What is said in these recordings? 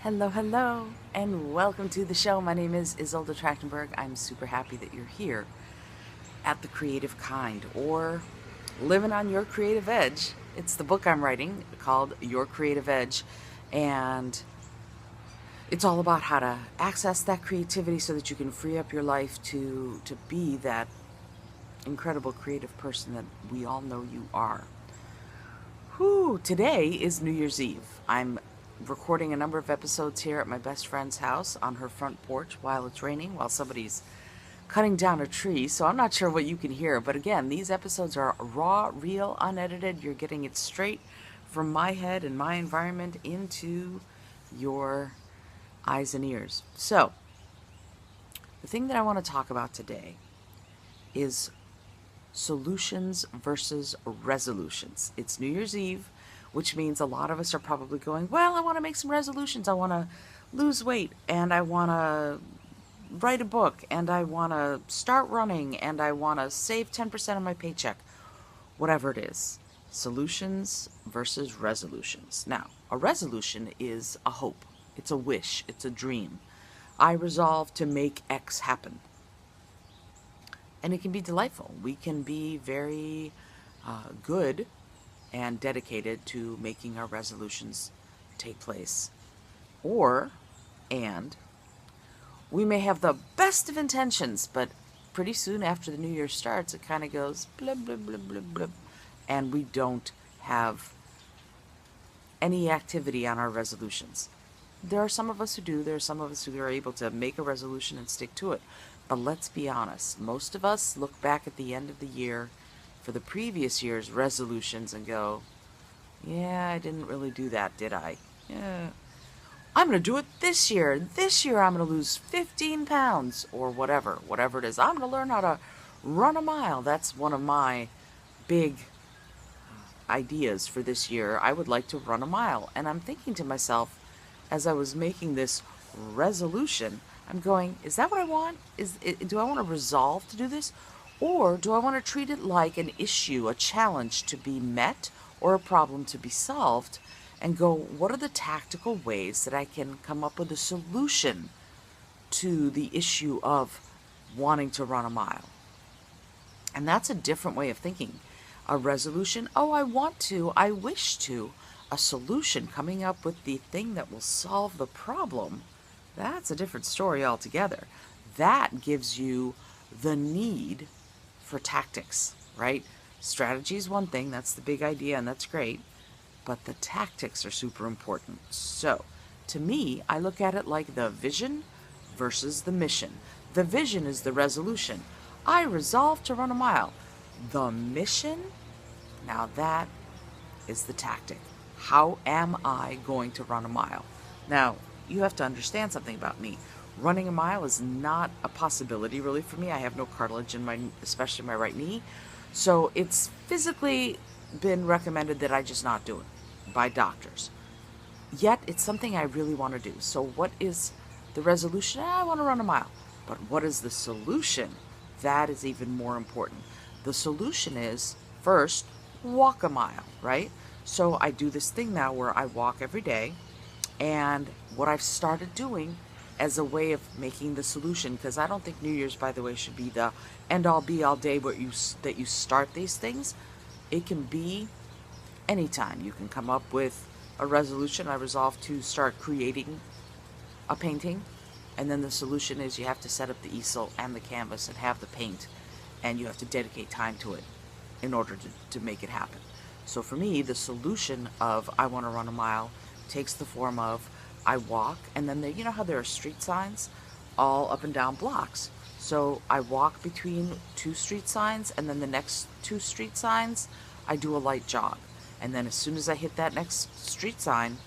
Hello, hello, and welcome to the show. My name is Isolde Trachtenberg. I'm super happy that you're here at The Creative Kind, or living on your creative edge. It's the book I'm writing called Your Creative Edge, and it's all about how to access that creativity so that you can free up your life to be that incredible creative person that we all know you are. Whew, today is New Year's Eve. I'm recording a number of episodes here at my best friend's house on her front porch while it's raining, while somebody's cutting down a tree. So I'm not sure what you can hear, but again, these episodes are raw, real, unedited. You're getting it straight from my head and my environment into your eyes and ears. So, the thing that I want to talk about today is solutions versus resolutions. It's New Year's Eve, which means a lot of us are probably going, well, I want to make some resolutions. I want to lose weight, and I want to write a book, and I want to start running, and I want to save 10% of my paycheck. Whatever it is. Solutions versus resolutions. Now, a resolution is a hope. It's a wish. It's a dream. I resolve to make X happen. And it can be delightful. We can be very good and dedicated to making our resolutions take place. And we may have the best of intentions, but pretty soon after the new year starts, it kind of goes blub, blub, blub, blub, blub, and we don't have any activity on our resolutions. There are some of us who do. There are some of us who are able to make a resolution and stick to it. But let's be honest. Most of us look back at the end of the year for the previous year's resolutions and go, yeah, I didn't really do that, did I? Yeah. I'm going to do it this year. This year I'm going to lose 15 pounds or whatever it is. I'm going to learn how to run a mile. That's one of my big ideas for this year. I would like to run a mile. And I'm thinking to myself, as I was making this resolution, I'm going, is that what I want? Do I want to resolve to do this? Or do I want to treat it like an issue, a challenge to be met, or a problem to be solved? And go, what are the tactical ways that I can come up with a solution to the issue of wanting to run a mile? And that's a different way of thinking. A resolution, oh, I want to, I wish to. A solution, coming up with the thing that will solve the problem, that's a different story altogether. That gives you the need for tactics, right? Strategy is one thing, that's the big idea, and that's great, but the tactics are super important. So, to me, I look at it like the vision versus the mission. The vision is the resolution. I resolve to run a mile. The mission, now that is the tactic. How am I going to run a mile? Now, you have to understand something about me. Running a mile is not a possibility really for me. I have no cartilage in my, especially my right knee. So it's physically been recommended that I just not do it by doctors. Yet it's something I really want to do. So what is the resolution? I want to run a mile. But what is the solution? That is even more important. The solution is, first, walk a mile, right? So I do this thing now where I walk every day, and what I've started doing as a way of making the solution, because I don't think New Year's, by the way, should be the end-all be-all day where that you start these things. It can be anytime. You can come up with a resolution. I resolve to start creating a painting, and then the solution is you have to set up the easel and the canvas and have the paint, and you have to dedicate time to it in order to make it happen. So for me, the solution of I want to run a mile takes the form of I walk, and then you know how there are street signs all up and down blocks. So I walk between two street signs, and then the next two street signs, I do a light jog. And then as soon as I hit that next street sign,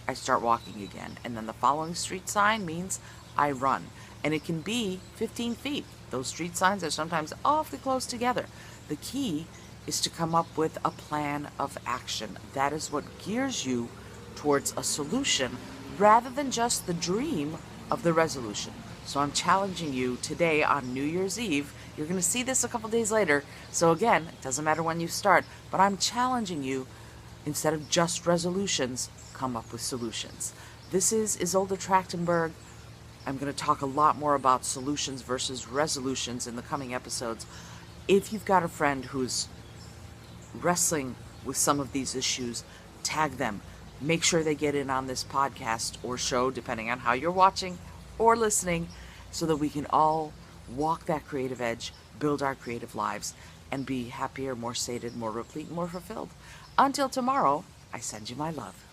I start walking again. And then the following street sign means I run. And it can be 15 feet. Those street signs are sometimes awfully close together. The key is to come up with a plan of action. That is what gears you towards a solution rather than just the dream of the resolution. So I'm challenging you today on New Year's Eve. You're going to see this a couple days later. So again, it doesn't matter when you start, but I'm challenging you, instead of just resolutions, come up with solutions. This is Isolde Trachtenberg. I'm going to talk a lot more about solutions versus resolutions in the coming episodes. If you've got a friend who's wrestling with some of these issues, tag them. Make sure they get in on this podcast or show, depending on how you're watching or listening, so that we can all walk that creative edge, build our creative lives, and be happier, more sated, more replete, more fulfilled. Until tomorrow, I send you my love.